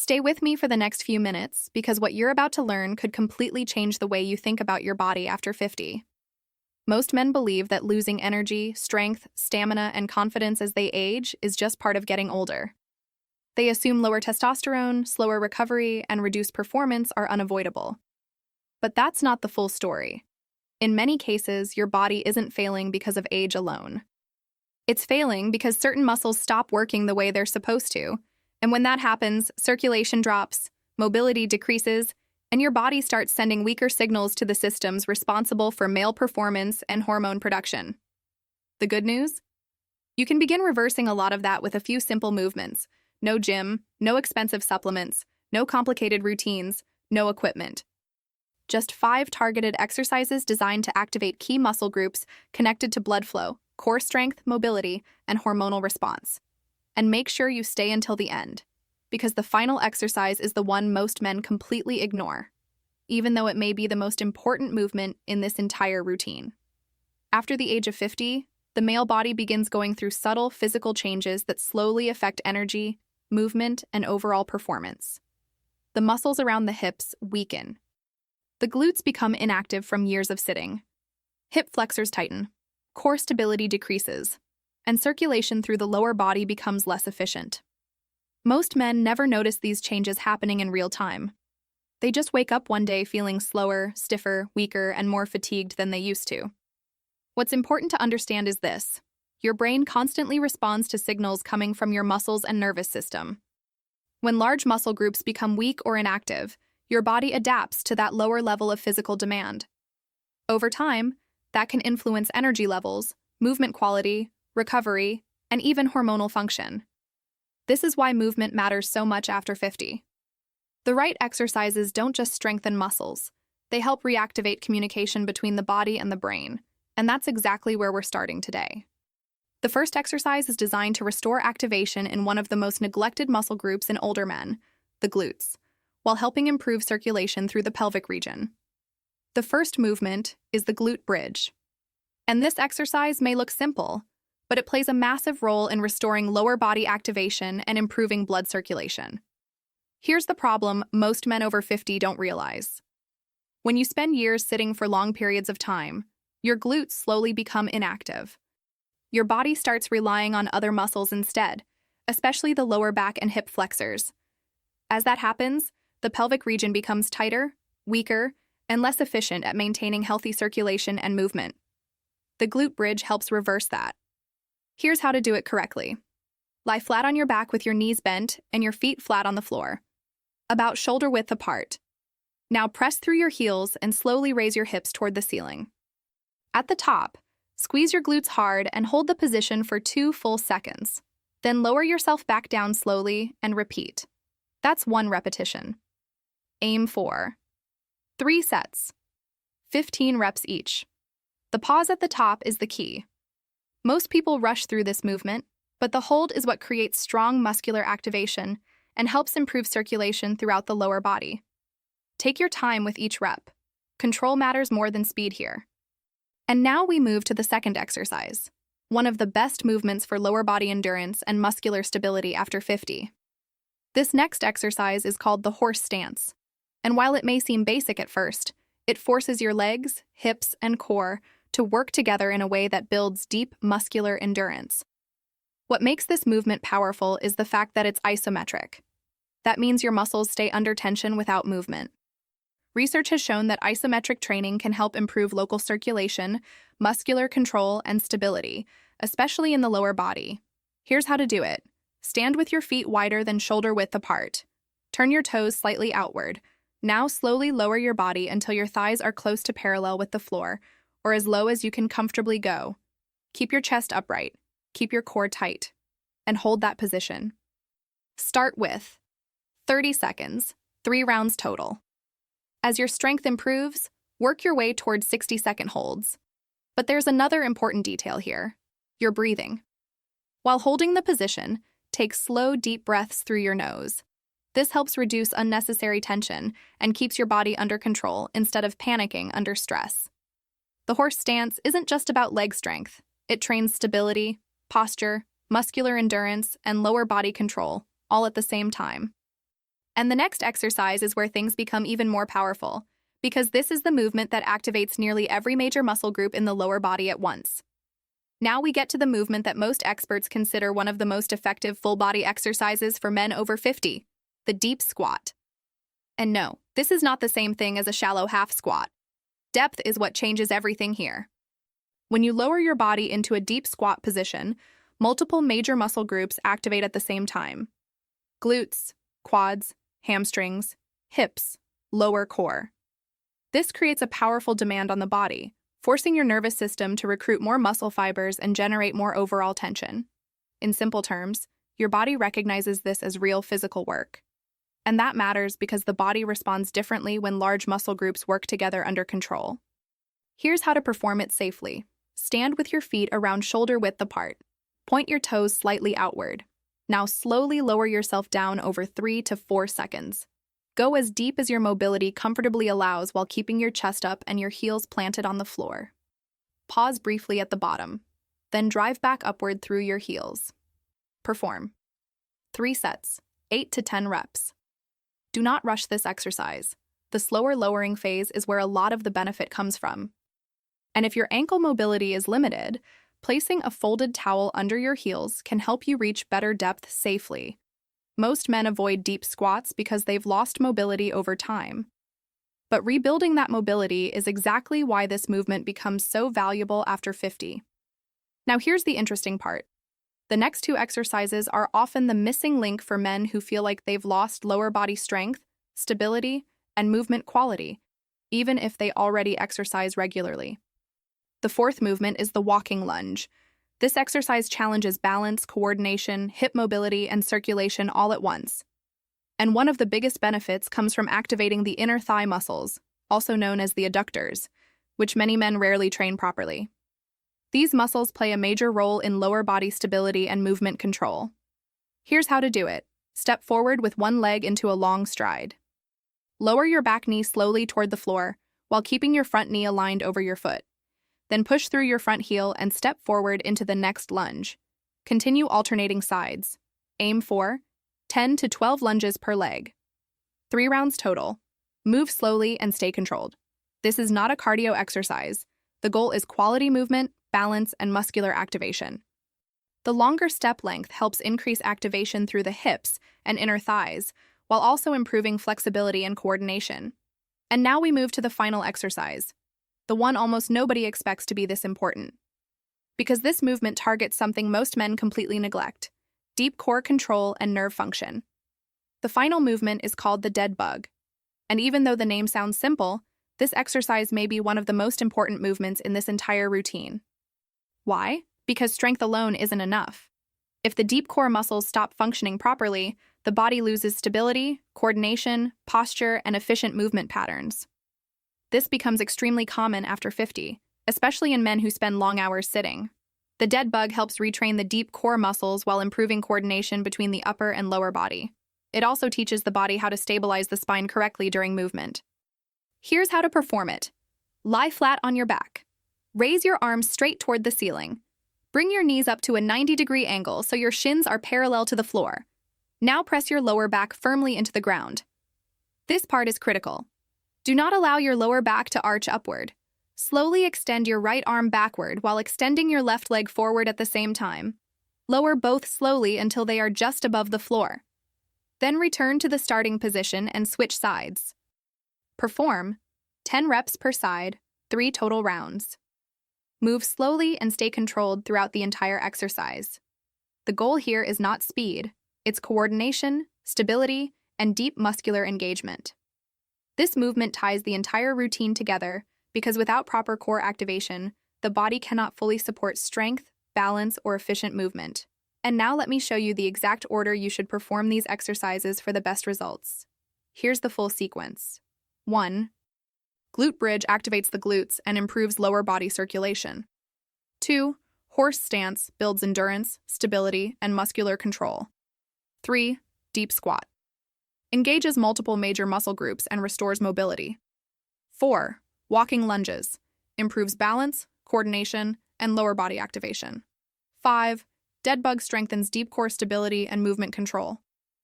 Stay with me for the next few minutes because what you're about to learn could completely change the way you think about your body after 50. Most men believe that losing energy, strength, stamina, and confidence as they age is just part of getting older. They assume lower testosterone, slower recovery, and reduced performance are unavoidable. But that's not the full story. In many cases, your body isn't failing because of age alone. It's failing because certain muscles stop working the way they're supposed to, and when that happens, circulation drops, mobility decreases, and your body starts sending weaker signals to the systems responsible for male performance and hormone production. The good news? You can begin reversing a lot of that with a few simple movements. No gym, no expensive supplements, no complicated routines, no equipment. Just 5 targeted exercises designed to activate key muscle groups connected to blood flow, core strength, mobility, and hormonal response. And make sure you stay until the end, because the final exercise is the one most men completely ignore, even though it may be the most important movement in this entire routine. After the age of 50, the male body begins going through subtle physical changes that slowly affect energy, movement, and overall performance. The muscles around the hips weaken. The glutes become inactive from years of sitting. Hip flexors tighten. Core stability decreases, and circulation through the lower body becomes less efficient. Most men never notice these changes happening in real time. They just wake up one day feeling slower, stiffer, weaker, and more fatigued than they used to. What's important to understand is this: your brain constantly responds to signals coming from your muscles and nervous system. When large muscle groups become weak or inactive, your body adapts to that lower level of physical demand. Over time, that can influence energy levels, movement quality, recovery, and even hormonal function. This is why movement matters so much after 50. The right exercises don't just strengthen muscles, they help reactivate communication between the body and the brain, and that's exactly where we're starting today. The first exercise is designed to restore activation in one of the most neglected muscle groups in older men, the glutes, while helping improve circulation through the pelvic region. The first movement is the glute bridge. And this exercise may look simple, but it plays a massive role in restoring lower body activation and improving blood circulation. Here's the problem most men over 50 don't realize. When you spend years sitting for long periods of time, your glutes slowly become inactive. Your body starts relying on other muscles instead, especially the lower back and hip flexors. As that happens, the pelvic region becomes tighter, weaker, and less efficient at maintaining healthy circulation and movement. The glute bridge helps reverse that. Here's how to do it correctly. Lie flat on your back with your knees bent and your feet flat on the floor, about shoulder width apart. Now press through your heels and slowly raise your hips toward the ceiling. At the top, squeeze your glutes hard and hold the position for 2 full seconds. Then lower yourself back down slowly and repeat. That's 1 repetition. Aim for 3 sets, 15 reps each. The pause at the top is the key. Most people rush through this movement, but the hold is what creates strong muscular activation and helps improve circulation throughout the lower body. Take your time with each rep. Control matters more than speed here. And now we move to the second exercise, one of the best movements for lower body endurance and muscular stability after 50. This next exercise is called the horse stance. And while it may seem basic at first, it forces your legs, hips, and core to work together in a way that builds deep muscular endurance. What makes this movement powerful is the fact that it's isometric. That means your muscles stay under tension without movement. Research has shown that isometric training can help improve local circulation, muscular control, and stability, especially in the lower body. Here's how to do it. Stand with your feet wider than shoulder width apart. Turn your toes slightly outward. Now slowly lower your body until your thighs are close to parallel with the floor, or as low as you can comfortably go. Keep your chest upright, keep your core tight, and hold that position. Start with 30 seconds, 3 rounds total. As your strength improves, work your way towards 60-second holds. But there's another important detail here: your breathing. While holding the position, take slow, deep breaths through your nose. This helps reduce unnecessary tension and keeps your body under control instead of panicking under stress. The horse stance isn't just about leg strength. It trains stability, posture, muscular endurance, and lower body control, all at the same time. And the next exercise is where things become even more powerful, because this is the movement that activates nearly every major muscle group in the lower body at once. Now we get to the movement that most experts consider one of the most effective full-body exercises for men over 50, the deep squat. And no, this is not the same thing as a shallow half squat. Depth is what changes everything here. When you lower your body into a deep squat position, multiple major muscle groups activate at the same time. Glutes, quads, hamstrings, hips, lower core. This creates a powerful demand on the body, forcing your nervous system to recruit more muscle fibers and generate more overall tension. In simple terms, your body recognizes this as real physical work. And that matters because the body responds differently when large muscle groups work together under control. Here's how to perform it safely. Stand with your feet around shoulder width apart. Point your toes slightly outward. Now slowly lower yourself down over 3 to 4 seconds. Go as deep as your mobility comfortably allows while keeping your chest up and your heels planted on the floor. Pause briefly at the bottom, then drive back upward through your heels. Perform. 3 sets, 8 to 10 reps. Do not rush this exercise. The slower lowering phase is where a lot of the benefit comes from. And if your ankle mobility is limited, placing a folded towel under your heels can help you reach better depth safely. Most men avoid deep squats because they've lost mobility over time. But rebuilding that mobility is exactly why this movement becomes so valuable after 50. Now here's the interesting part. The next 2 exercises are often the missing link for men who feel like they've lost lower body strength, stability, and movement quality, even if they already exercise regularly. The 4th movement is the walking lunge. This exercise challenges balance, coordination, hip mobility, and circulation all at once. And one of the biggest benefits comes from activating the inner thigh muscles, also known as the adductors, which many men rarely train properly. These muscles play a major role in lower body stability and movement control. Here's how to do it. Step forward with one leg into a long stride. Lower your back knee slowly toward the floor while keeping your front knee aligned over your foot. Then push through your front heel and step forward into the next lunge. Continue alternating sides. Aim for 10 to 12 lunges per leg. 3 rounds total. Move slowly and stay controlled. This is not a cardio exercise. The goal is quality movement, balance, and muscular activation. The longer step length helps increase activation through the hips and inner thighs, while also improving flexibility and coordination. And now we move to the final exercise, the one almost nobody expects to be this important. Because this movement targets something most men completely neglect: deep core control and nerve function. The final movement is called the dead bug. And even though the name sounds simple, this exercise may be one of the most important movements in this entire routine. Why? Because strength alone isn't enough. If the deep core muscles stop functioning properly, the body loses stability, coordination, posture, and efficient movement patterns. This becomes extremely common after 50, especially in men who spend long hours sitting. The dead bug helps retrain the deep core muscles while improving coordination between the upper and lower body. It also teaches the body how to stabilize the spine correctly during movement. Here's how to perform it. Lie flat on your back. Raise your arms straight toward the ceiling. Bring your knees up to a 90-degree angle so your shins are parallel to the floor. Now press your lower back firmly into the ground. This part is critical. Do not allow your lower back to arch upward. Slowly extend your right arm backward while extending your left leg forward at the same time. Lower both slowly until they are just above the floor. Then return to the starting position and switch sides. Perform 10 reps per side, 3 total rounds. Move slowly and stay controlled throughout the entire exercise. The goal here is not speed, it's coordination, stability, and deep muscular engagement. This movement ties the entire routine together because without proper core activation, the body cannot fully support strength, balance, or efficient movement. And now let me show you the exact order you should perform these exercises for the best results. Here's the full sequence. 1. Glute bridge activates the glutes and improves lower body circulation. 2. Horse stance builds endurance, stability, and muscular control. 3. Deep squat engages multiple major muscle groups and restores mobility. 4. Walking lunges improves balance, coordination, and lower body activation. 5. Dead bug strengthens deep core stability and movement control.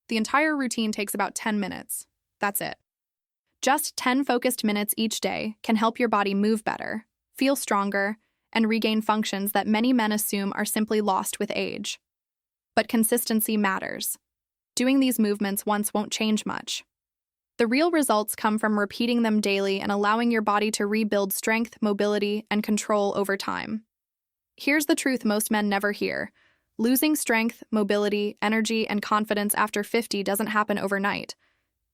The entire routine takes about 10 minutes. That's it. Just 10 focused minutes each day can help your body move better, feel stronger, and regain functions that many men assume are simply lost with age. But consistency matters. Doing these movements once won't change much. The real results come from repeating them daily and allowing your body to rebuild strength, mobility, and control over time. Here's the truth most men never hear. Losing strength, mobility, energy, and confidence after 50 doesn't happen overnight.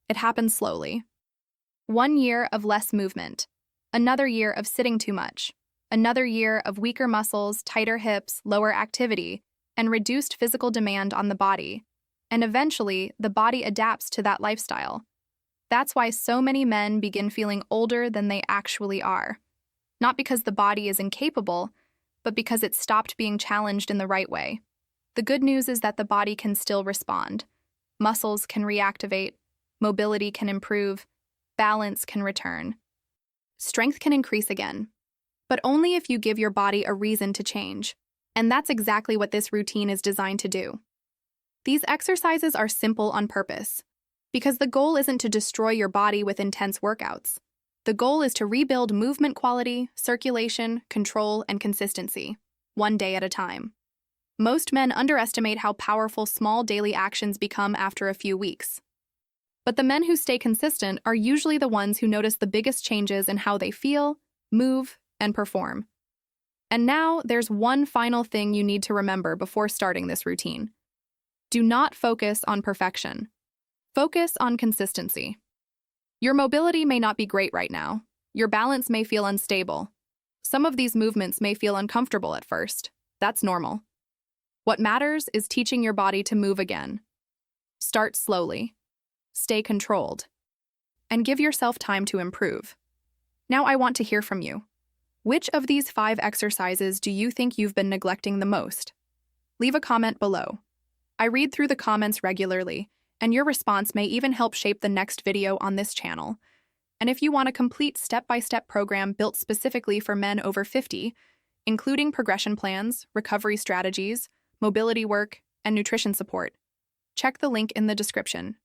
It happens slowly. 1 year of less movement. Another year of sitting too much. Another year of weaker muscles, tighter hips, lower activity, and reduced physical demand on the body. And eventually, the body adapts to that lifestyle. That's why so many men begin feeling older than they actually are. Not because the body is incapable, but because it stopped being challenged in the right way. The good news is that the body can still respond. Muscles can reactivate, mobility can improve, balance can return. Strength can increase again, but only if you give your body a reason to change. And that's exactly what this routine is designed to do. These exercises are simple on purpose, because the goal isn't to destroy your body with intense workouts. The goal is to rebuild movement quality, circulation, control, and consistency, one day at a time. Most men underestimate how powerful small daily actions become after a few weeks. But the men who stay consistent are usually the ones who notice the biggest changes in how they feel, move, and perform. And now, there's one final thing you need to remember before starting this routine. Do not focus on perfection. Focus on consistency. Your mobility may not be great right now. Your balance may feel unstable. Some of these movements may feel uncomfortable at first. That's normal. What matters is teaching your body to move again. Start slowly. Stay controlled. And give yourself time to improve. Now I want to hear from you. Which of these 5 exercises do you think you've been neglecting the most? Leave a comment below. I read through the comments regularly, and your response may even help shape the next video on this channel. And if you want a complete step-by-step program built specifically for men over 50, including progression plans, recovery strategies, mobility work, and nutrition support, check the link in the description.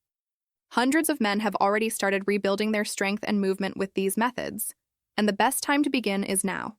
Hundreds of men have already started rebuilding their strength and movement with these methods, and the best time to begin is now.